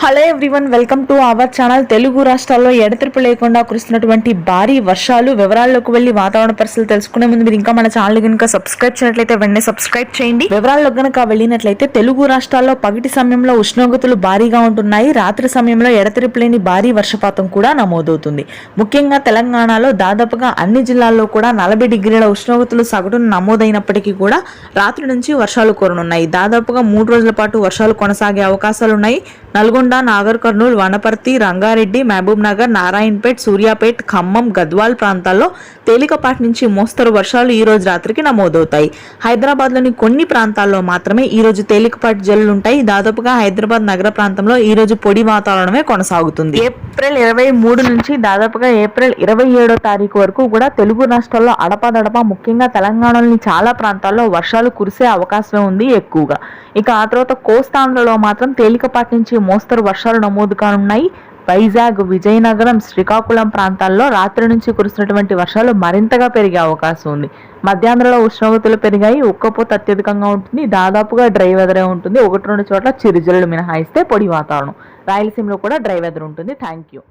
Hello everyone, welcome to our channel. Telugu రాష్ట్రాల్లో ఎడతెరిపి లేకుండా కురుస్తున్నటువంటి భారీ వర్షాలు వివరాల్లోకి వెళ్లి వాతావరణ పరిస్థితులు తెలుసుకునే ముందు మీరు ఇంకా మన ఛానల్ కనుక సబ్స్క్రైబ్ చేయనట్లయితే వెంటనే సబ్స్క్రైబ్ చేయండి. వివరాల్లోకి కనుక వెళ్ళినట్లయితే తెలుగు రాష్ట్రాల్లో పగటి సమయంలో ఉష్ణోగ్రతలు భారీగా ఉంటున్నాయి. రాత్రి సమయంలో ఎడతెరిపి లేని భారీ వర్షపాతం కూడా నమోదవుతుంది. ముఖ్యంగా తెలంగాణలో దాదాపుగా అన్ని జిల్లాల్లో కూడా 40 డిగ్రీల ఉష్ణోగ్రతలు సగటున నమోదైనప్పటికీ కూడా రాత్రి నుంచి వర్షాలు కురనున్నాయి. దాదాపుగా 3 రోజుల పాటు వర్షాలు కొనసాగే అవకాశాలున్నాయి. నల్గొండ, నాగర్ కర్నూల్, వనపర్తి, రంగారెడ్డి, మహబూబ్ నగర్, నారాయణపేట్, సూర్యాపేట్, ఖమ్మం, గద్వాల్ ప్రాంతాల్లో తేలికపాటి నుంచి మోస్తరు వర్షాలు ఈ రోజు రాత్రికి నమోదవుతాయి. హైదరాబాద్ లోని కొన్ని ప్రాంతాల్లో మాత్రమే ఈ రోజు తేలికపాటి జల్లులుంటాయి. దాదాపుగా హైదరాబాద్ నగర ప్రాంతంలో ఈ రోజు పొడి వాతావరణమే కొనసాగుతుంది. ఏప్రిల్ 23 నుంచి దాదాపుగా ఏప్రిల్ 27వ తారీఖు వరకు కూడా తెలుగు రాష్ట్రాల్లో అడపాదడపా ముఖ్యంగా తెలంగాణలోని చాలా ప్రాంతాల్లో వర్షాలు కురిసే అవకాశం ఉంది ఎక్కువగా. ఇక ఆ తర్వాత కోస్తాంధ్రలో మాత్రం తేలికపాటి నుంచి మోస్తరు వర్షాలు నమోదు కానున్నాయి. వైజాగ్, విజయనగరం, శ్రీకాకుళం ప్రాంతాల్లో రాత్రి నుంచి కురుస్తున్నటువంటి వర్షాలు మరింతగా పెరిగే అవకాశం ఉంది. మధ్యాంధ్రలో ఉష్ణోగ్రతలు పెరిగాయి. ఉక్కపోత అత్యధికంగా ఉంటుంది. దాదాపుగా డ్రై వెదరే ఉంటుంది. 1-2 చోట్ల చిరుజల్లులు మినహాయిస్తే పొడి వాతావరణం. రాయలసీమలో కూడా డ్రై వెదర్ ఉంటుంది. Thank you.